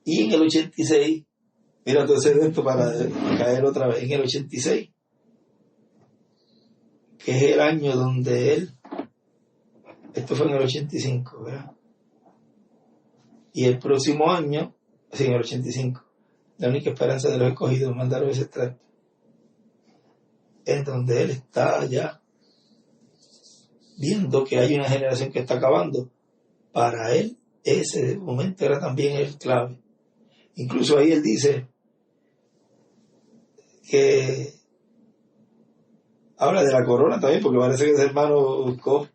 Y en el 86, mira todo ese evento para caer otra vez, en el 86, que es el año donde él, esto fue en el 85, ¿verdad? Y el próximo año, sí, en el 85, la única esperanza de los escogidos, mandaron ese extracto, en donde él está ya viendo que hay una generación que está acabando. Para él, ese momento era también el clave. Incluso ahí él dice que habla de la corona también, porque parece que ese hermano buscó: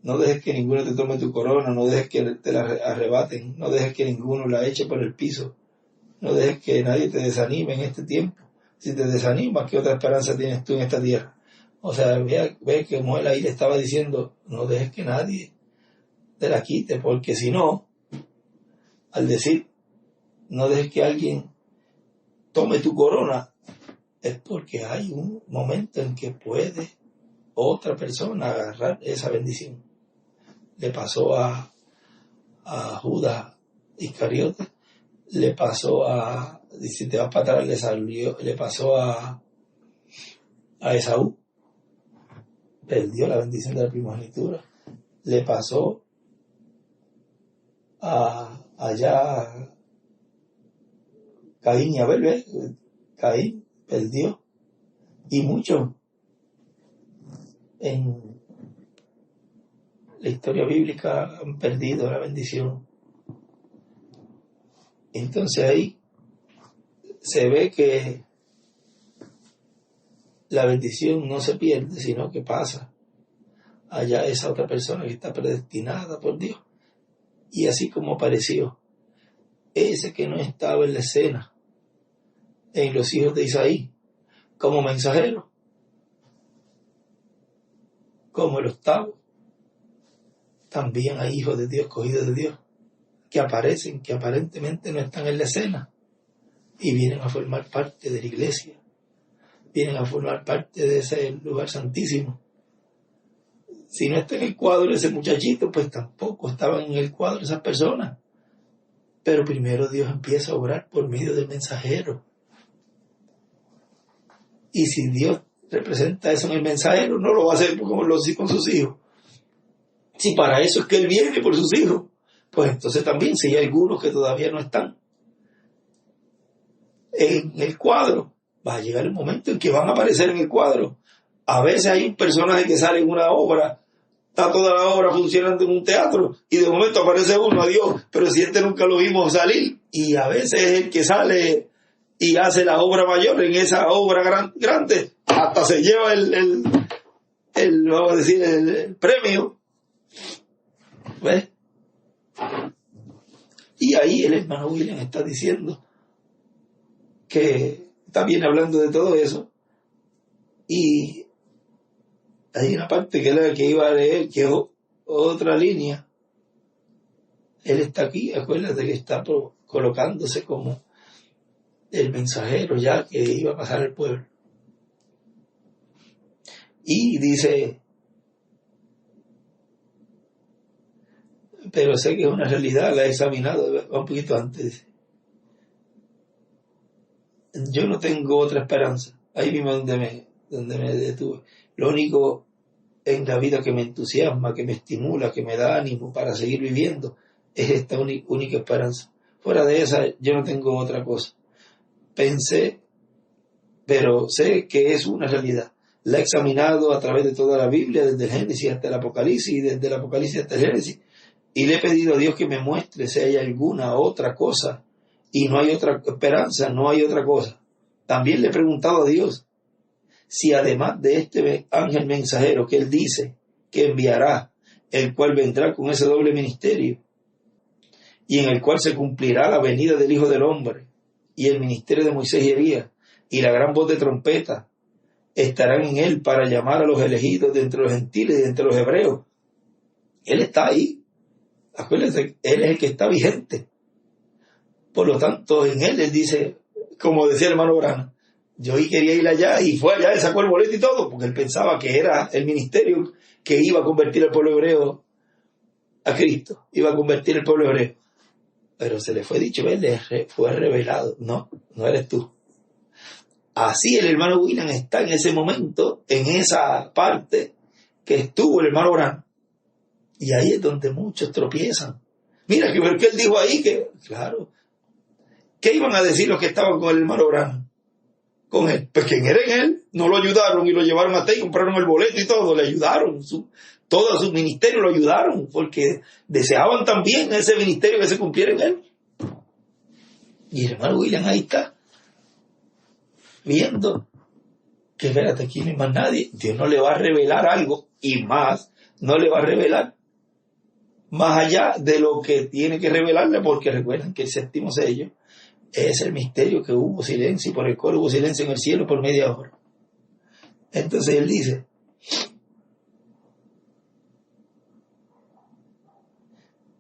no dejes que ninguno te tome tu corona, no dejes que te la arrebaten, no dejes que ninguno la eche por el piso, no dejes que nadie te desanime en este tiempo. Si te desanimas, ¿qué otra esperanza tienes tú en esta tierra? O sea, ve que como él ahí le estaba diciendo, no dejes que nadie te la quite, porque si no, al decir, no dejes que alguien tome tu corona, es porque hay un momento en que puede otra persona agarrar esa bendición. Le pasó a Judas Iscariote, le pasó si te vas para atrás, le pasó a Esaú, perdió la bendición de la primogenitura, le pasó allá Caín y Abel, ¿ves? Caín perdió, y muchos en la historia bíblica han perdido la bendición. Entonces ahí se ve que la bendición no se pierde, sino que pasa allá esa otra persona que está predestinada por Dios. Y así como apareció ese que no estaba en la escena en los hijos de Isaí como mensajero, como el octavo, también hay hijos de Dios, escogidos de Dios, que aparecen, que aparentemente no están en la escena y vienen a formar parte de la iglesia, vienen a formar parte de ese lugar santísimo. Si no está en el cuadro ese muchachito, pues tampoco estaban en el cuadro esas personas. Pero primero Dios empieza a obrar por medio del mensajero. Y si Dios representa eso en el mensajero, no lo va a hacer con sus hijos. Si para eso es que Él viene por sus hijos, pues entonces también si hay algunos que todavía no están en el cuadro, va a llegar el momento en que van a aparecer en el cuadro. A veces hay un personaje que sale en una obra, está toda la obra funcionando en un teatro y de momento aparece uno, adiós, pero si este nunca lo vimos salir. Y a veces es el que sale y hace la obra mayor en esa obra grande, hasta se lleva vamos a decir, el premio. ¿Ves? Y ahí el hermano William está diciendo que está bien hablando de todo eso, y hay una parte que era la que iba a leer, que es otra línea. Él está aquí, acuérdate que está colocándose como el mensajero ya que iba a pasar al pueblo. Y dice, pero sé que es una realidad, la he examinado, un poquito antes, dice, yo no tengo otra esperanza. Ahí mismo donde me detuve. Lo único en la vida que me entusiasma, que me estimula, que me da ánimo para seguir viviendo, es esta única esperanza. Fuera de esa, yo no tengo otra cosa. Pensé, pero sé que es una realidad. La he examinado a través de toda la Biblia, desde el Génesis hasta el Apocalipsis, y desde el Apocalipsis hasta el Génesis, y le he pedido a Dios que me muestre si hay alguna otra cosa, y no hay otra esperanza, no hay otra cosa. También le he preguntado a Dios si además de este ángel mensajero que Él dice que enviará, el cual vendrá con ese doble ministerio, y en el cual se cumplirá la venida del Hijo del Hombre, y el ministerio de Moisés y Elías, y la gran voz de trompeta, estarán en Él para llamar a los elegidos de entre los gentiles y de entre los hebreos. Él está ahí. Acuérdense, Él es el que está vigente. Por lo tanto, en Él dice, como decía el hermano Brana, yo quería ir allá, y fue allá, él sacó el boleto y todo, porque él pensaba que era el ministerio que iba a convertir al pueblo hebreo a Cristo, iba a convertir al pueblo hebreo. pero se le fue dicho, fue revelado. No, no eres tú. Así el hermano William está en ese momento, en esa parte que estuvo el hermano Branham. Y ahí es donde muchos tropiezan. Mira, que él dijo ahí que, claro, ¿qué iban a decir los que estaban con el hermano Branham? Con él. Pues ¿quién era en él? No lo ayudaron y lo llevaron hasta ahí, compraron el boleto y todo, le ayudaron. Todo su ministerio lo ayudaron, porque deseaban también ese ministerio que se cumpliera en él. Y el hermano William ahí está, viendo que espérate, aquí no hay más nadie. Dios no le va a revelar algo, y más, no le va a revelar más allá de lo que tiene que revelarle, porque recuerden que el séptimo sello es el misterio que hubo silencio, por el cual hubo silencio en el cielo por media hora. Entonces él dice,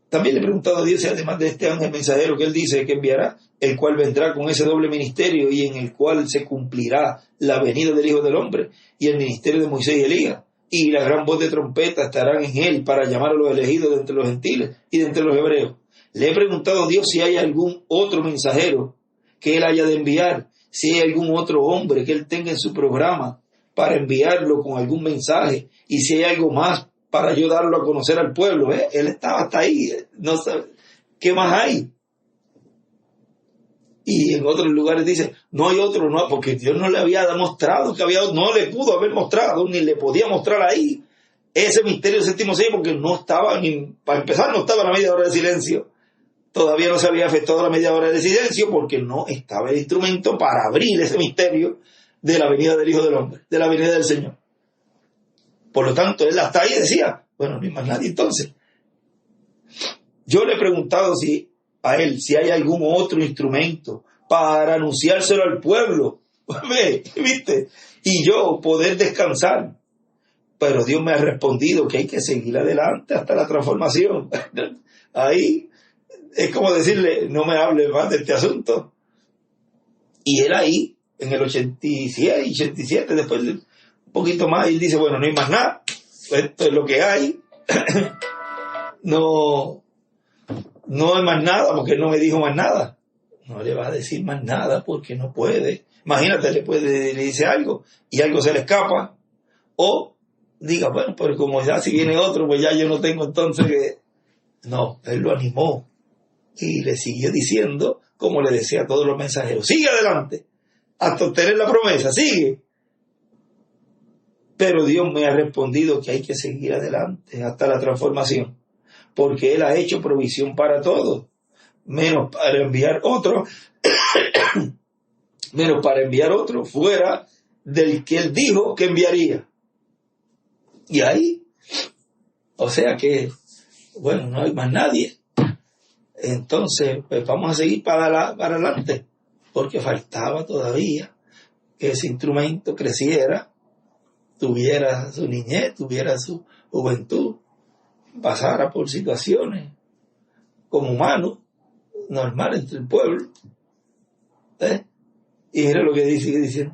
también le he preguntado a Dios si además de este ángel mensajero que él dice que enviará, el cual vendrá con ese doble ministerio y en el cual se cumplirá la venida del Hijo del Hombre y el ministerio de Moisés y Elías, y la gran voz de trompeta estarán en él para llamar a los elegidos de entre los gentiles y de entre los hebreos. Le he preguntado a Dios si hay algún otro mensajero que él haya de enviar, si hay algún otro hombre que él tenga en su programa para enviarlo con algún mensaje, y si hay algo más para ayudarlo a conocer al pueblo. Él estaba hasta ahí, no sabe qué más hay. Y en otros lugares dice, no hay otro, no, porque Dios no le había demostrado que había, no le pudo haber mostrado, ni le podía mostrar ahí ese misterio del séptimo sello, porque no estaba, ni para empezar, no estaba la media hora de silencio. Todavía no se había efectuado la media hora de silencio, porque no estaba el instrumento para abrir ese misterio de la venida del Hijo del Hombre, de la venida del Señor. Por lo tanto, él hasta ahí decía, bueno, no hay más nadie entonces. Yo le he preguntado a él si hay algún otro instrumento para anunciárselo al pueblo, ¿viste? Y yo poder descansar. Pero Dios me ha respondido que hay que seguir adelante hasta la transformación. Ahí es como decirle, no me hable más de este asunto. Y él ahí, en el 86, 87, después de un poquito más, él dice, bueno, no hay más nada. Esto es lo que hay. No hay más nada, porque él no me dijo más nada. No le va a decir más nada porque no puede. Imagínate, le dice algo y algo se le escapa. O diga, bueno, pero como ya si viene otro, pues ya yo no tengo entonces que... No, él lo animó y le siguió diciendo, como le decía a todos los mensajeros, sigue adelante, hasta obtener la promesa, sigue. Pero Dios me ha respondido que hay que seguir adelante hasta la transformación, porque Él ha hecho provisión para todos, menos para enviar otro, fuera del que Él dijo que enviaría. Y ahí, o sea que, bueno, no hay más nadie. Entonces, pues vamos a seguir para adelante, porque faltaba todavía que ese instrumento creciera, tuviera su niñez, tuviera su juventud, pasara por situaciones como humano, normal entre el pueblo. Y mira lo que dice,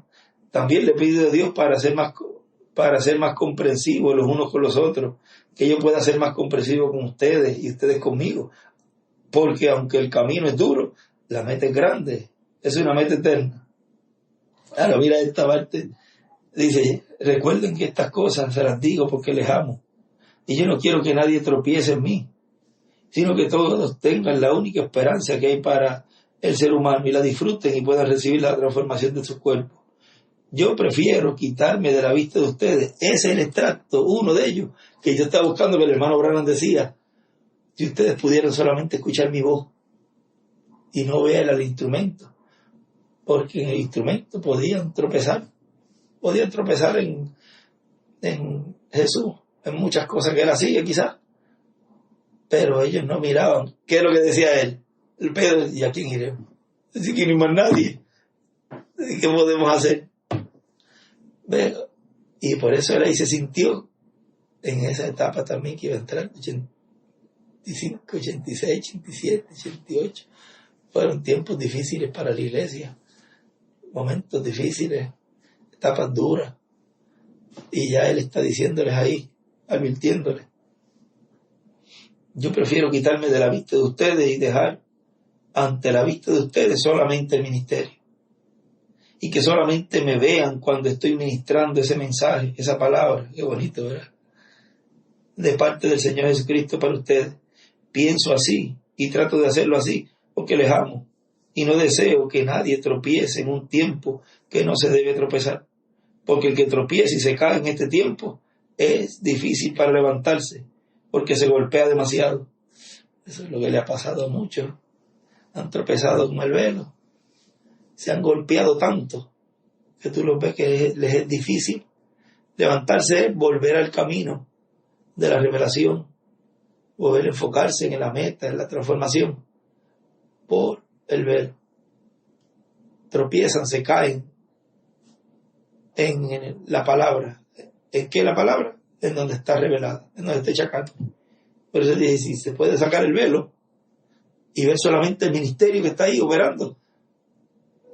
también le pido a Dios para ser más comprensivos los unos con los otros, que yo pueda ser más comprensivo con ustedes y ustedes conmigo, porque aunque el camino es duro, la meta es grande, es una meta eterna. Ahora mira esta parte, dice, recuerden que estas cosas se las digo porque les amo, y yo no quiero que nadie tropiece en mí, sino que todos tengan la única esperanza que hay para el ser humano y la disfruten y puedan recibir la transformación de sus cuerpos. Yo prefiero quitarme de la vista de ustedes. Ese es el extracto, uno de ellos, que yo estaba buscando, que el hermano Branham decía, si ustedes pudieran solamente escuchar mi voz y no ver al instrumento, porque en el instrumento podían tropezar en Jesús, en muchas cosas que él hacía quizás, pero ellos no miraban. ¿Qué es lo que decía él? El Pedro, ¿y a quién iremos? Dice que no hay más nadie. ¿Qué podemos hacer? Pero, y por eso él ahí se sintió en esa etapa también que iba a entrar 85, 86, 87, 88. Fueron tiempos difíciles para la iglesia, momentos difíciles, etapas duras, y ya él está diciéndoles ahí, advirtiéndoles, yo prefiero quitarme de la vista de ustedes y dejar ante la vista de ustedes solamente el ministerio. Y que solamente me vean cuando estoy ministrando ese mensaje, esa palabra. Qué bonito, ¿verdad? De parte del Señor Jesucristo para ustedes. Pienso así y trato de hacerlo así porque les amo. Y no deseo que nadie tropiece en un tiempo que no se debe tropezar. Porque el que tropiece y se cae en este tiempo es difícil para levantarse porque se golpea demasiado. Eso es lo que le ha pasado a muchos. Han tropezado con el velo. Se han golpeado tanto que tú los ves que les es difícil levantarse, volver al camino de la revelación, volver a enfocarse en la meta, en la transformación, por el velo. Tropiezan, se caen en la palabra. ¿En qué la palabra? En donde está revelada, en donde está hecha carne. Por eso dije, si se puede sacar el velo y ver solamente el ministerio que está ahí operando,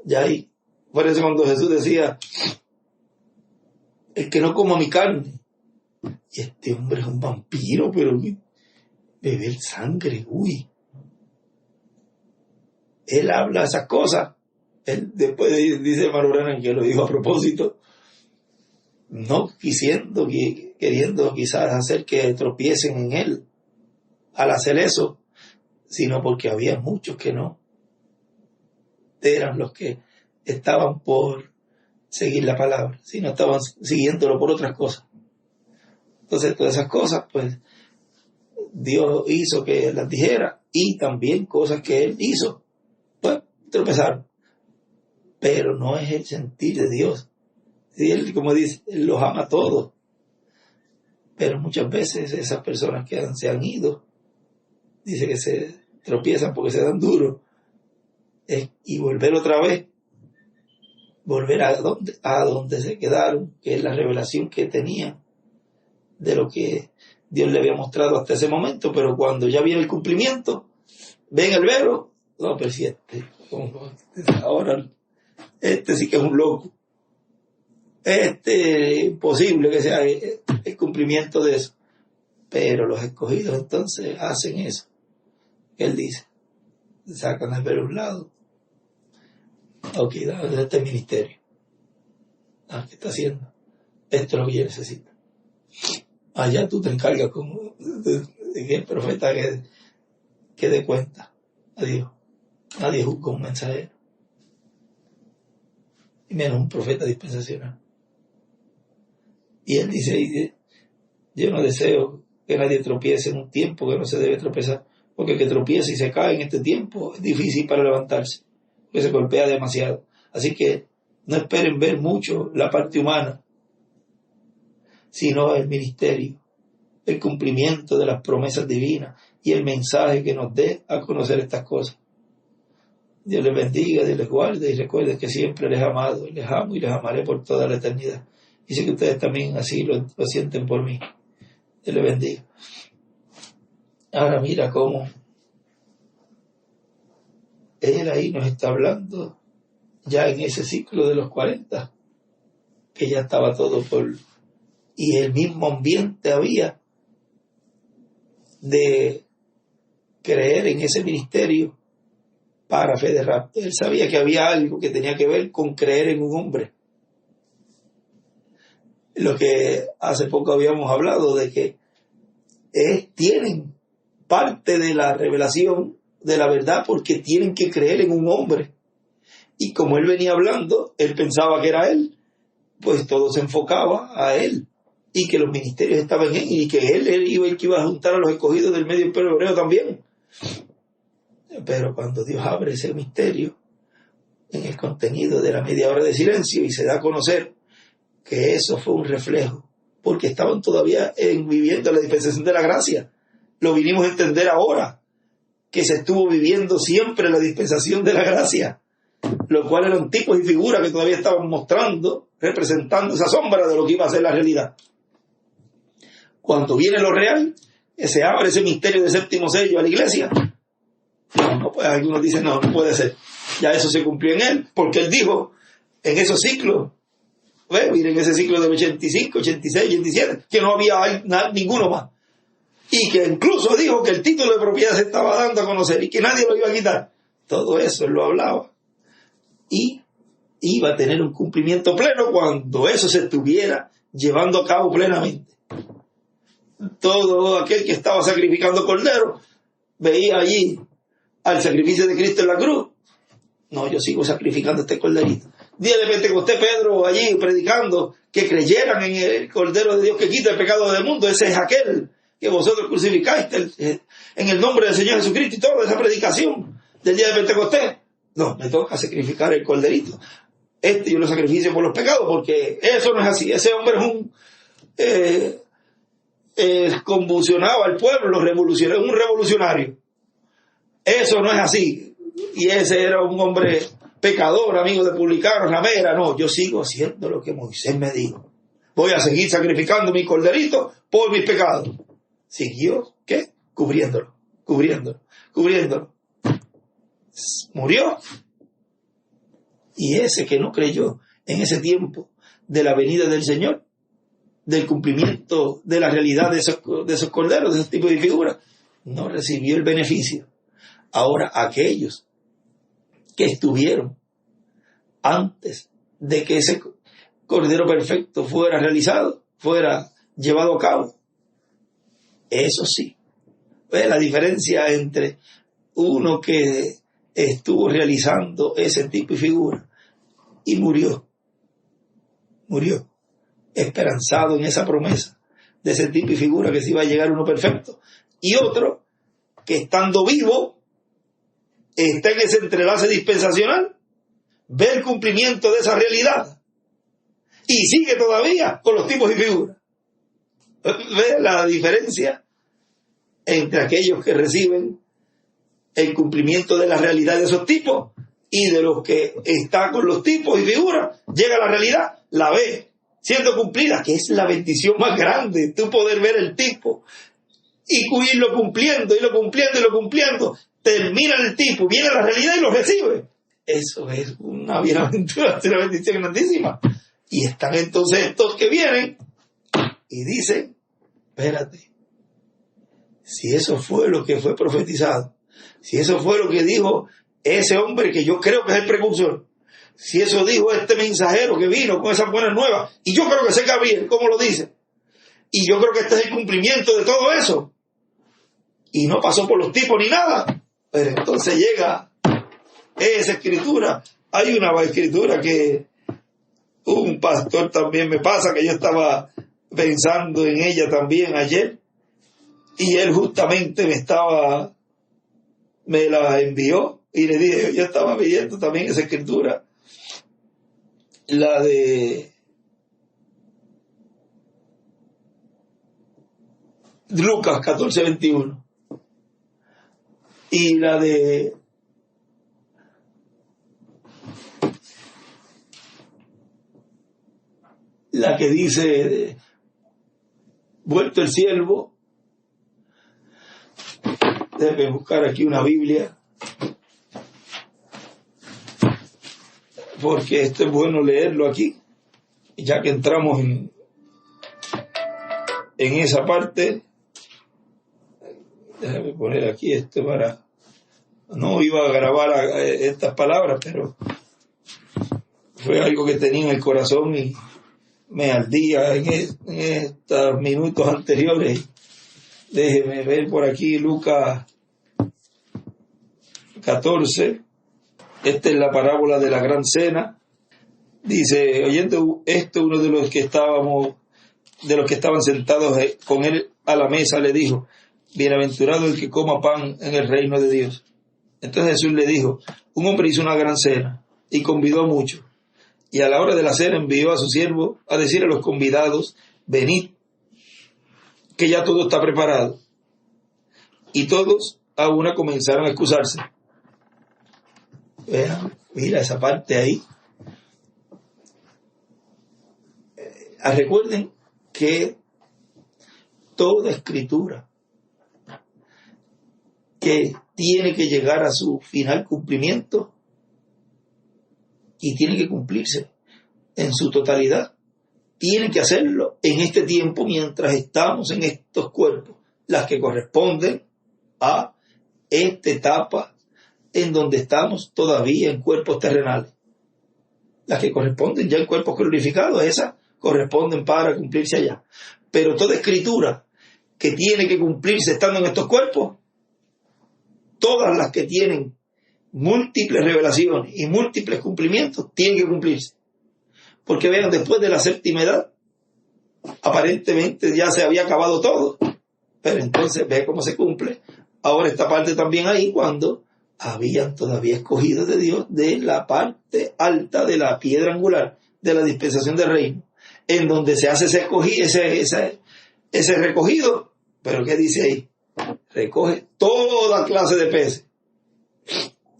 ya ahí. Por eso cuando Jesús decía, el que no coma mi carne, y este hombre es un vampiro, pero beber sangre, uy. Él habla esas cosas. Él después dice Marurana, que lo dijo a propósito, no queriendo quizás hacer que tropiecen en él al hacer eso, sino porque había muchos que no eran los que estaban por seguir la palabra, sino estaban siguiéndolo por otras cosas. Entonces todas esas cosas pues Dios hizo que las dijera, y también cosas que él hizo pues tropezaron, pero no es el sentir de Dios. Y él, como dice, él los ama a todos, pero muchas veces esas personas que se han ido, dice que se tropiezan porque se dan duro, y volver otra vez, volver a donde se quedaron, que es la revelación que tenían de lo que Dios le había mostrado hasta ese momento, pero cuando ya viene el cumplimiento, ven el velo, no, pero si ahora este sí que es un loco, imposible que sea el cumplimiento de eso. Pero los escogidos entonces hacen eso. Él dice, sacan el velo a un lado. Ok, este es ministerio. ¿Qué está haciendo? Esto es lo que yo necesito. Allá tú te encargas como de que el profeta que dé cuenta a Dios. Nadie juzga un mensajero, y menos un profeta dispensacional. Y él dice, yo no deseo que nadie tropiece en un tiempo que no se debe tropezar, porque el que tropieza y se cae en este tiempo es difícil para levantarse, porque se golpea demasiado. Así que no esperen ver mucho la parte humana, sino el ministerio, el cumplimiento de las promesas divinas y el mensaje que nos dé a conocer estas cosas. Dios les bendiga, Dios les guarde, y recuerden que siempre les he amado, les amo y les amaré por toda la eternidad. Y sé que ustedes también así lo sienten por mí. Dios les bendiga. Ahora mira cómo él ahí nos está hablando ya en ese ciclo de los 40, que ya estaba todo y el mismo ambiente había de creer en ese ministerio para fe de rapto. Él sabía que había algo que tenía que ver con creer en un hombre. Lo que hace poco habíamos hablado de que tienen parte de la revelación de la verdad porque tienen que creer en un hombre. Y como él venía hablando, él pensaba que era él, pues todo se enfocaba a él, y que los ministerios estaban en él, y que él iba el que iba a juntar a los escogidos del medio imperio hebreo también. Pero cuando Dios abre ese misterio en el contenido de la media hora de silencio y se da a conocer que eso fue un reflejo, porque estaban todavía viviendo la dispensación de la gracia. Lo vinimos a entender ahora, que se estuvo viviendo siempre la dispensación de la gracia, lo cual eran tipos y figuras que todavía estaban mostrando, representando esa sombra de lo que iba a ser la realidad. Cuando viene lo real, que se abre ese misterio de séptimo sello a la iglesia, no, pues algunos dicen, no puede ser. Ya eso se cumplió en él, porque él dijo, en esos ciclos, miren ese ciclo del 85, 86, 87, que no había ninguno más. Y que incluso dijo que el título de propiedad se estaba dando a conocer y que nadie lo iba a quitar. todo eso él lo hablaba. Y iba a tener un cumplimiento pleno cuando eso se estuviera llevando a cabo plenamente. Todo aquel que estaba sacrificando cordero veía allí al sacrificio de Cristo en la cruz. No, yo sigo sacrificando este corderito. Día de Pentecostés, Pedro allí predicando que creyeran en el Cordero de Dios que quita el pecado del mundo. Ese es aquel que vosotros crucificáis en el nombre del Señor Jesucristo, y toda esa predicación del día de Pentecostés. No, me toca sacrificar el corderito. Yo lo sacrificio por los pecados, porque eso no es así. Ese hombre convulsionaba al pueblo, un revolucionario. Eso no es así. Y ese era un hombre pecador, amigo de publicanos, ramera. No, yo sigo haciendo lo que Moisés me dijo. Voy a seguir sacrificando mi corderito por mis pecados. Siguió, ¿qué? Cubriéndolo. Murió. Y ese que no creyó en ese tiempo de la venida del Señor, del cumplimiento de la realidad de esos corderos, de esos tipos de figuras, no recibió el beneficio. Ahora, aquellos que estuvieron antes de que ese cordero perfecto fuera realizado, fuera llevado a cabo, eso sí. ¿Ves la diferencia entre uno que estuvo realizando ese tipo de figura y murió esperanzado en esa promesa de ese tipo de figura que se iba a llegar uno perfecto, y otro que estando vivo está en ese entrelace dispensacional, ve el cumplimiento de esa realidad y sigue todavía con los tipos de figuras? ¿Ve la diferencia entre aquellos que reciben el cumplimiento de la realidad de esos tipos y de los que está con los tipos y figuras? Llega a la realidad, la ve siendo cumplida, que es la bendición más grande, tú poder ver el tipo y irlo cumpliendo, termina el tipo, viene la realidad y lo recibe. Eso es una bienaventura, una bendición grandísima. Y están entonces estos que vienen y dicen, espérate, si eso fue lo que fue profetizado, si eso fue lo que dijo ese hombre que yo creo que es el precursor, si eso dijo este mensajero que vino con esas buenas nuevas, y yo creo que sé Gabriel, como lo dice, y yo creo que este es el cumplimiento de todo eso, y no pasó por los tipos ni nada, pero entonces llega esa escritura. Hay una escritura que un pastor también me pasa, que yo estaba pensando en ella también ayer, y él justamente me la envió, y le dije, yo estaba viendo también esa escritura, la de Lucas 14:21, y la de la que dice, vuelto el siervo. Déjame buscar aquí una Biblia, porque esto es bueno leerlo aquí, ya que entramos en esa parte. Déjame poner aquí esto para... No iba a grabar estas palabras, pero fue algo que tenía en el corazón y me ardía en estos minutos anteriores. Déjeme ver por aquí Lucas 14. Esta es la parábola de la gran cena. Dice, oyendo esto, uno de los que estaban sentados con él a la mesa le dijo, bienaventurado el que coma pan en el reino de Dios. Entonces Jesús le dijo, un hombre hizo una gran cena y convidó a muchos. Y a la hora de la cena envió a su siervo a decir a los convidados, venid, que ya todo está preparado. Y todos a una comenzaron a excusarse. Vean, mira esa parte ahí. Recuerden que toda escritura que tiene que llegar a su final cumplimiento y tiene que cumplirse en su totalidad, tiene que hacerlo en este tiempo mientras estamos en estos cuerpos, las que corresponden a esta etapa en donde estamos todavía en cuerpos terrenales. Las que corresponden ya en cuerpos glorificados, esas corresponden para cumplirse allá. Pero toda escritura que tiene que cumplirse estando en estos cuerpos, todas las que tienen múltiples revelaciones y múltiples cumplimientos, tienen que cumplirse. Porque vean, después de la séptima edad, aparentemente ya se había acabado todo. Pero entonces ve cómo se cumple. Ahora esta parte también ahí, cuando habían todavía escogido de Dios de la parte alta de la piedra angular de la dispensación del reino, en donde se hace ese recogido. Pero ¿qué dice ahí? Recoge toda clase de peces.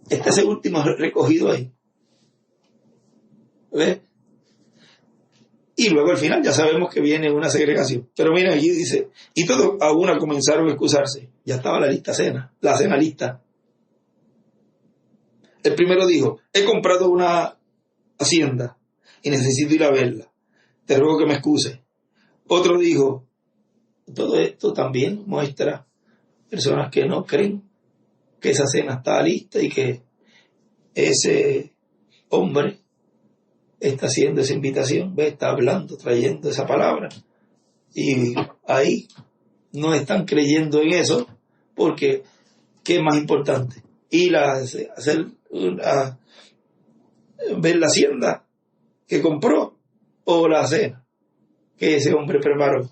Este es el último recogido ahí. ¿Ves? Y luego al final ya sabemos que viene una segregación. Pero miren, allí dice, y todos a una comenzaron a excusarse. Ya estaba la cena lista. El primero dijo, he comprado una hacienda y necesito ir a verla. Te ruego que me excuse. Otro dijo, todo esto también muestra personas que no creen que esa cena está lista y que ese hombre está haciendo esa invitación, está hablando, trayendo esa palabra. Y ahí no están creyendo en eso, porque ¿qué es más importante? Ir a ver la hacienda que compró o la cena que ese hombre preparó.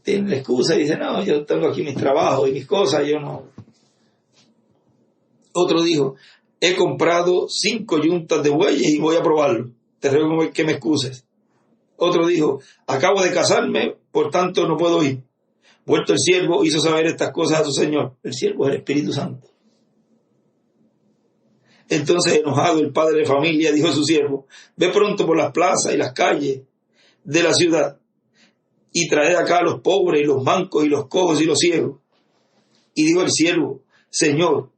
Tiene la excusa y dice, no, yo tengo aquí mis trabajos y mis cosas, yo no. Otro dijo, he comprado 5 yuntas de bueyes y voy a probarlo. Te ruego que me excuses. Otro dijo, acabo de casarme, por tanto no puedo ir. Vuelto el siervo, hizo saber estas cosas a su señor. El siervo es el Espíritu Santo. Entonces, enojado, el padre de familia dijo a su siervo, ve pronto por las plazas y las calles de la ciudad y traed acá a los pobres y los mancos y los cojos y los ciegos. Y dijo el siervo, Señor,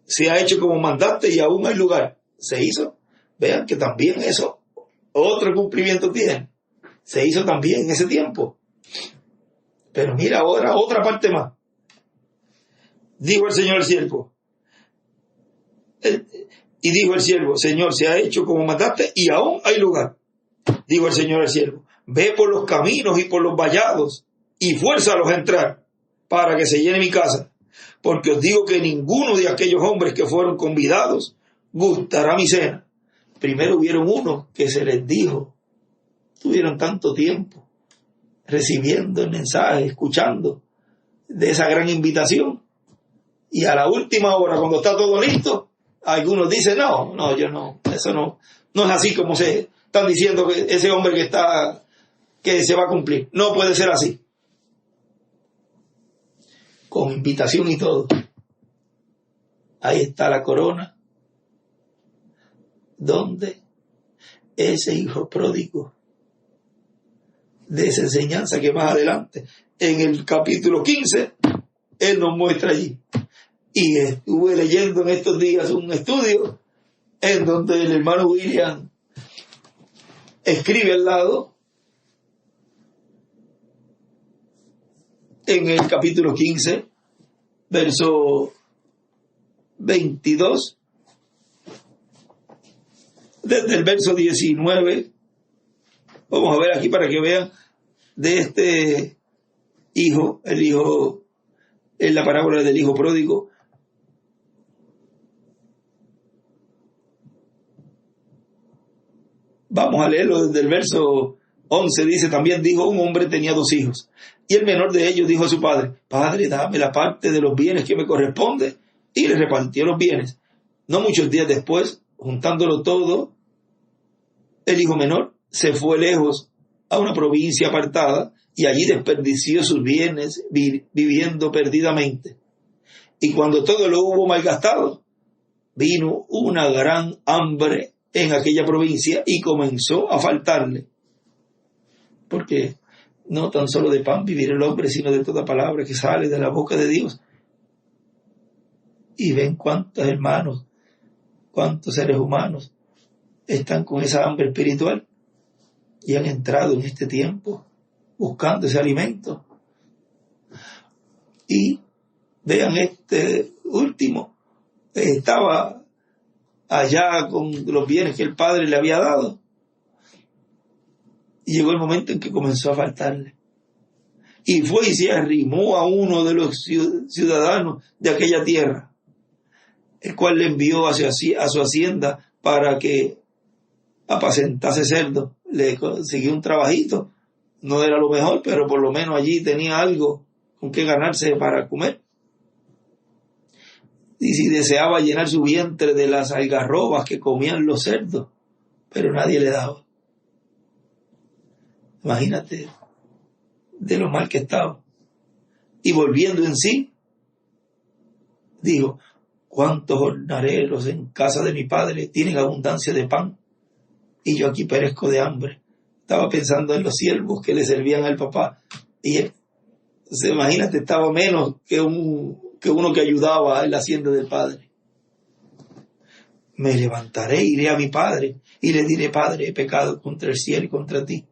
se ha hecho como mandaste y aún hay lugar. Se hizo. Vean que también eso, otro cumplimiento tiene. Se hizo también en ese tiempo. Pero mira ahora otra parte más. Dijo el Señor al siervo. Y dijo el siervo, Señor, se ha hecho como mandaste y aún hay lugar. Dijo el Señor al siervo, ve por los caminos y por los vallados y fuérzalos a entrar para que se llene mi casa. Porque os digo que ninguno de aquellos hombres que fueron convidados gustará mi cena. Primero hubieron unos que se les dijo, tuvieron tanto tiempo recibiendo el mensaje, escuchando de esa gran invitación. Y a la última hora, cuando está todo listo, algunos dicen, no, yo no, eso no es así como se están diciendo que ese hombre que se va a cumplir. No puede ser así. Con invitación y todo. Ahí está la corona, donde ese hijo pródigo de esa enseñanza que más adelante, en el capítulo 15, él nos muestra allí. Y estuve leyendo en estos días un estudio en donde el hermano William escribe al lado, en el capítulo 15, verso 22, desde el verso 19, vamos a ver aquí para que vean de este hijo, el hijo, en la parábola del hijo pródigo. Vamos a leerlo desde el verso 11, dice, también dijo, un hombre tenía 2 hijos, y el menor de ellos dijo a su padre, Padre, dame la parte de los bienes que me corresponde, y le repartió los bienes. No muchos días después, juntándolo todo, el hijo menor se fue lejos a una provincia apartada, y allí desperdició sus bienes viviendo perdidamente. Y cuando todo lo hubo malgastado, vino una gran hambre en aquella provincia y comenzó a faltarle. Porque no tan solo de pan vivir el hombre, sino de toda palabra que sale de la boca de Dios. Y ven cuántos hermanos, cuántos seres humanos están con esa hambre espiritual y han entrado en este tiempo buscando ese alimento. Y vean este último, estaba allá con los bienes que el padre le había dado. Y llegó el momento en que comenzó a faltarle. Y fue y se arrimó a uno de los ciudadanos de aquella tierra, el cual le envió a su hacienda para que apacentase cerdos. Le consiguió un trabajito, no era lo mejor, pero por lo menos allí tenía algo con que ganarse para comer. Y si deseaba llenar su vientre de las algarrobas que comían los cerdos, pero nadie le daba. Imagínate de lo mal que estaba. Y volviendo en sí, dijo: ¿cuántos jornaleros en casa de mi padre tienen abundancia de pan? Y yo aquí perezco de hambre. Estaba pensando en los siervos que le servían al papá. Y él, imagínate, estaba menos que uno que ayudaba en la hacienda del padre. Me levantaré, iré a mi padre y le diré: Padre, he pecado contra el cielo y contra ti.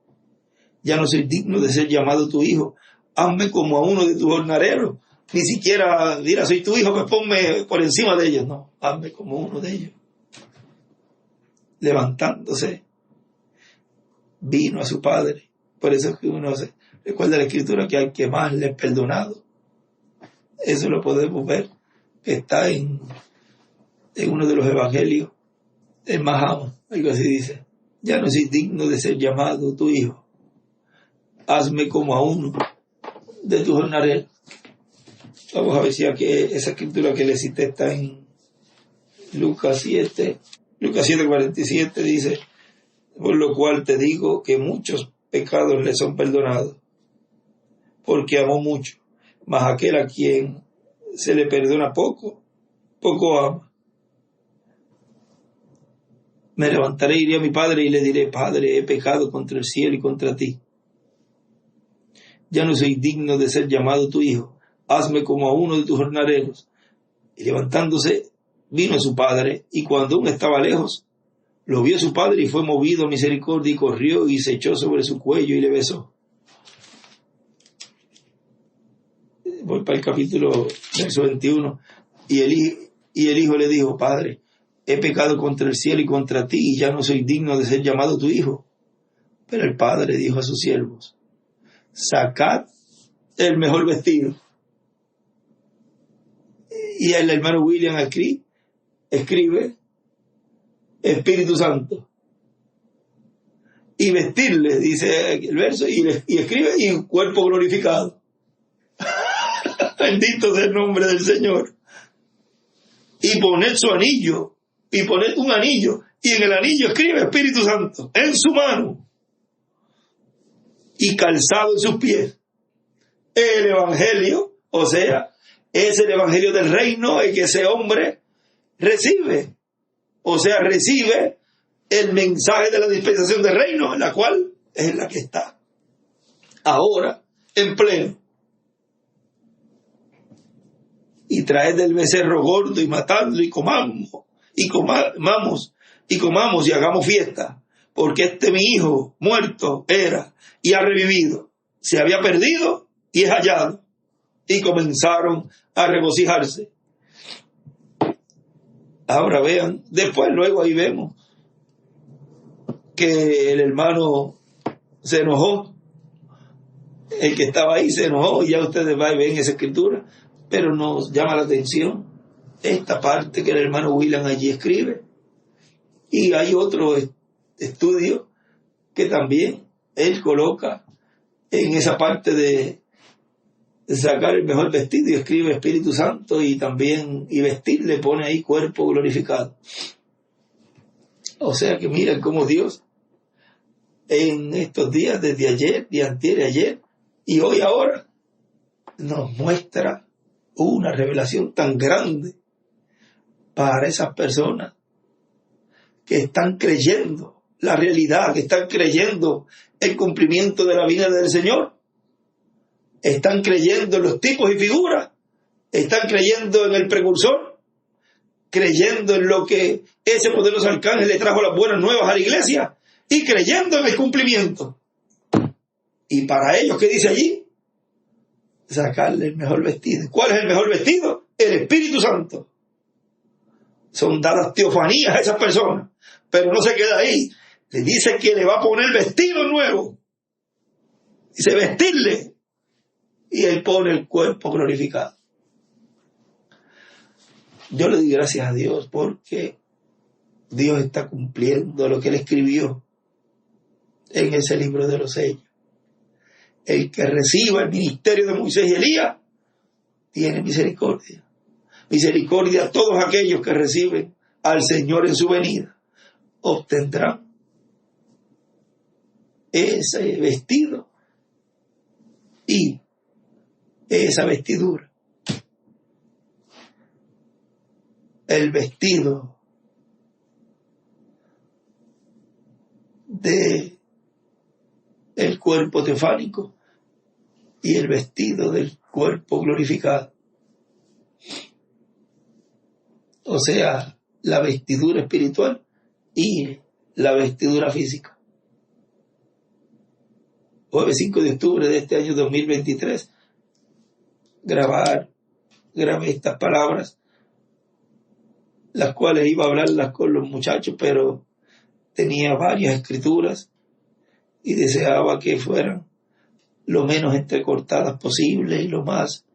Ya no soy digno de ser llamado tu hijo. Hazme como a uno de tus jornaleros. Ni siquiera, mira, soy tu hijo, pues ponme por encima de ellos. No, hazme como uno de ellos. Levantándose, vino a su padre. Por eso es que uno se recuerda la escritura que al que más le es perdonado. Eso lo podemos ver, que está en uno de los evangelios, el más ama, algo así dice: ya no soy digno de ser llamado tu hijo. Hazme como a uno de tus jornaleros. Vamos a ver si aquí esa escritura que le cité está en Lucas 7. Lucas 7:47 dice: por lo cual te digo que muchos pecados le son perdonados, porque amó mucho. Mas aquel a quien se le perdona poco, poco ama. Me levantaré, iré a mi padre y le diré: Padre, he pecado contra el cielo y contra ti. Ya no soy digno de ser llamado tu hijo. Hazme como a uno de tus jornaleros. Y levantándose, vino a su padre, y cuando aún estaba lejos, lo vio su padre y fue movido a misericordia y corrió y se echó sobre su cuello y le besó. Voy para el capítulo verso 21. Y el hijo le dijo: Padre, he pecado contra el cielo y contra ti, y ya no soy digno de ser llamado tu hijo. Pero el padre dijo a sus siervos: sacad el mejor vestido. Y el hermano William aquí escribe Espíritu Santo. Y vestirle, dice el verso, y escribe: y un cuerpo glorificado. Bendito sea el nombre del Señor. Y poned su anillo, y poned un anillo, y en el anillo escribe Espíritu Santo, en su mano, y calzado en sus pies. El evangelio, o sea, es el evangelio del reino, el que ese hombre recibe. O sea, recibe el mensaje de la dispensación del reino, en la cual es la que está ahora en pleno. Y traed del becerro gordo y matadlo y comamos y hagamos fiesta, porque este mi hijo muerto era y ha revivido, se había perdido y es hallado. Y comenzaron a regocijarse. Ahora vean, luego ahí vemos que el hermano se enojó, el que estaba ahí se enojó, y ya ustedes van y ven esa escritura, pero nos llama la atención esta parte que el hermano William allí escribe. Y hay otro estudio que también él coloca en esa parte de sacar el mejor vestido, y escribe Espíritu Santo, y también y vestir le pone ahí cuerpo glorificado. O sea que miren cómo Dios en estos días, desde ayer, de antier y ayer y hoy ahora, nos muestra una revelación tan grande para esas personas que están creyendo la realidad, que están creyendo el cumplimiento de la vida del Señor. Están creyendo en los tipos y figuras, están creyendo en el precursor, creyendo en lo que ese poderoso arcángel le trajo las buenas nuevas a la iglesia, y creyendo en el cumplimiento. Y para ellos, ¿qué dice allí? Sacarle el mejor vestido. ¿Cuál es el mejor vestido? El Espíritu Santo. son dadas teofanías a esas personas, pero no se queda ahí. Le dice que le va a poner vestido nuevo. Dice vestirle. Y él pone el cuerpo glorificado. Yo le doy gracias a Dios porque Dios está cumpliendo lo que él escribió en ese libro de los sellos. El que reciba el ministerio de Moisés y Elías tiene misericordia. Misericordia a todos aquellos que reciben al Señor en su venida. Obtendrán ese vestido y esa vestidura. El vestido de el cuerpo teofánico y el vestido del cuerpo glorificado. O sea, la vestidura espiritual y la vestidura física. Jueves 5 de octubre de este año 2023, grabé estas palabras, las cuales iba a hablarlas con los muchachos, pero tenía varias escrituras y deseaba que fueran lo menos entrecortadas posible y lo más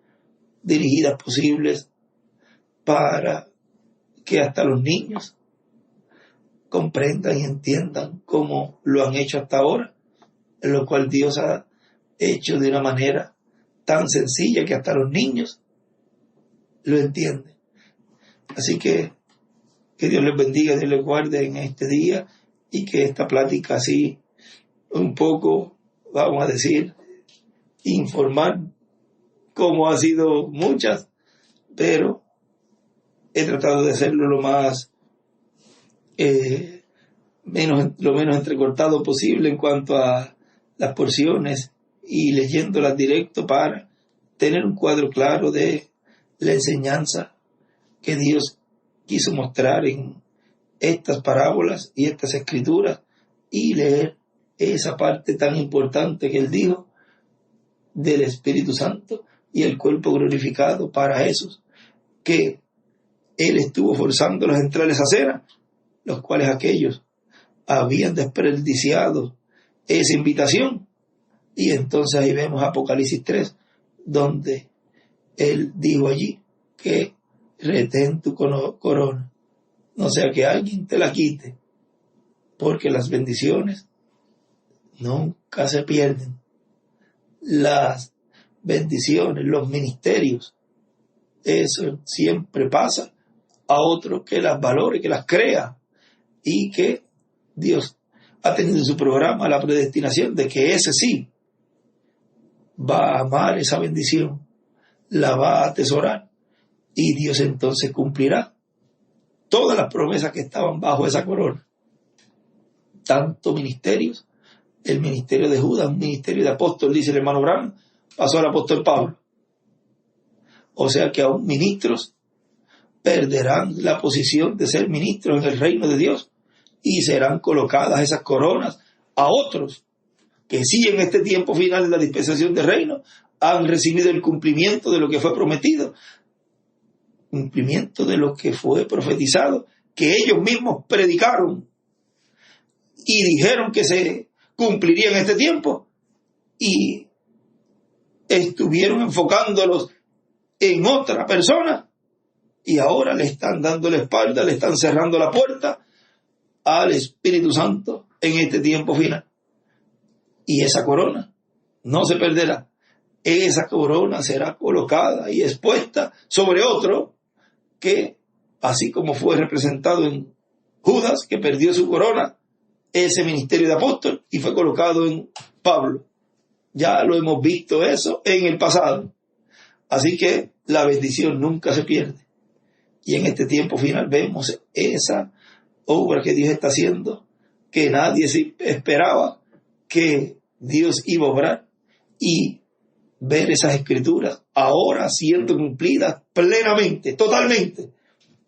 dirigidas posibles para que hasta los niños comprendan y entiendan cómo lo han hecho hasta ahora, en lo cual Dios ha hecho de una manera tan sencilla que hasta los niños lo entienden. Así que Dios les bendiga, Dios les guarde en este día y que esta plática así un poco, vamos a decir, informar como ha sido muchas, pero he tratado de hacerlo lo más lo menos entrecortado posible en cuanto a las porciones y leyéndolas directo para tener un cuadro claro de la enseñanza que Dios quiso mostrar en estas parábolas y estas escrituras y leer esa parte tan importante que él dijo del Espíritu Santo y el cuerpo glorificado para esos que él estuvo forzándolos a entrar a esa cena, los cuales aquellos habían desperdiciado esa invitación. Y entonces ahí vemos Apocalipsis 3, donde él dijo allí que retén tu corona, no sea que alguien te la quite, porque las bendiciones nunca se pierden. Las bendiciones, los ministerios, eso siempre pasa a otro que las valore, que las crea, y que Dios ha tenido en su programa la predestinación de que ese sí va a amar esa bendición, la va a atesorar, y Dios entonces cumplirá todas las promesas que estaban bajo esa corona. Tanto ministerios, el ministerio de Judas, un ministerio de apóstol, dice el hermano Branham, pasó al apóstol Pablo. O sea que aún ministros perderán la posición de ser ministros en el reino de Dios y serán colocadas esas coronas a otros que sí en este tiempo final de la dispensación del reino han recibido el cumplimiento de lo que fue prometido, cumplimiento de lo que fue profetizado, que ellos mismos predicaron y dijeron que se cumpliría en este tiempo y estuvieron enfocándolos en otra persona y ahora le están dando la espalda, le están cerrando la puerta al Espíritu Santo en este tiempo final. Y esa corona no se perderá. Esa corona será colocada y expuesta sobre otro que, así como fue representado en Judas, que perdió su corona, ese ministerio de apóstol, y fue colocado en Pablo. Ya lo hemos visto eso en el pasado. Así que la bendición nunca se pierde. Y en este tiempo final vemos esa obra que Dios está haciendo, que nadie se esperaba que Dios iba a obrar, y ver esas escrituras ahora siendo cumplidas plenamente, totalmente,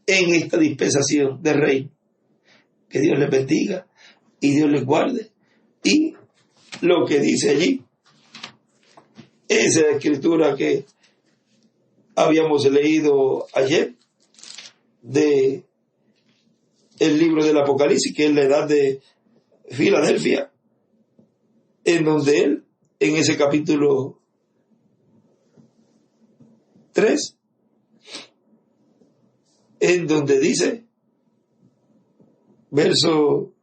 en esta dispensación del reino. Que Dios les bendiga y Dios les guarde. Y lo que dice allí, esa escritura que habíamos leído ayer, de el libro del Apocalipsis, que es la edad de Filadelfia, en donde él, en ese capítulo 3, en donde dice, verso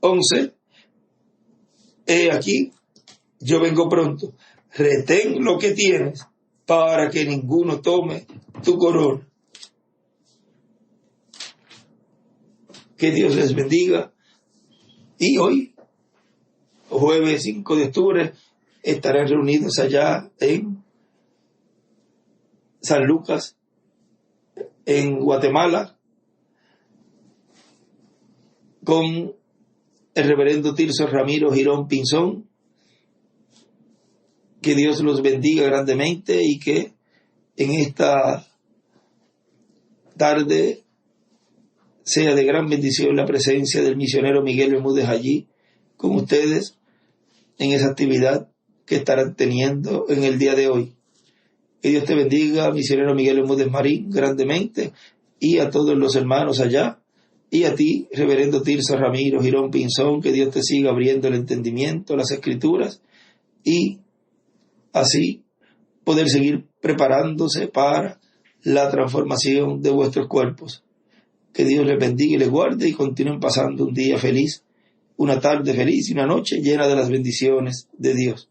11, he aquí, yo vengo pronto, retén lo que tienes para que ninguno tome tu corona. Que Dios les bendiga. Y hoy, jueves 5 de octubre, estarán reunidos allá en San Lucas, en Guatemala, con el reverendo Tirso Ramiro Girón Pinzón. Que Dios los bendiga grandemente y que en esta tarde sea de gran bendición la presencia del misionero Miguel Bermúdez allí con ustedes en esa actividad que estarán teniendo en el día de hoy. Que Dios te bendiga, misionero Miguel Bermúdez Marín, grandemente, y a todos los hermanos allá, y a ti, reverendo Tirso Ramiro Girón Pinzón, que Dios te siga abriendo el entendimiento, las escrituras, y así poder seguir preparándose para la transformación de vuestros cuerpos. Que Dios les bendiga y les guarde y continúen pasando un día feliz, una tarde feliz y una noche llena de las bendiciones de Dios.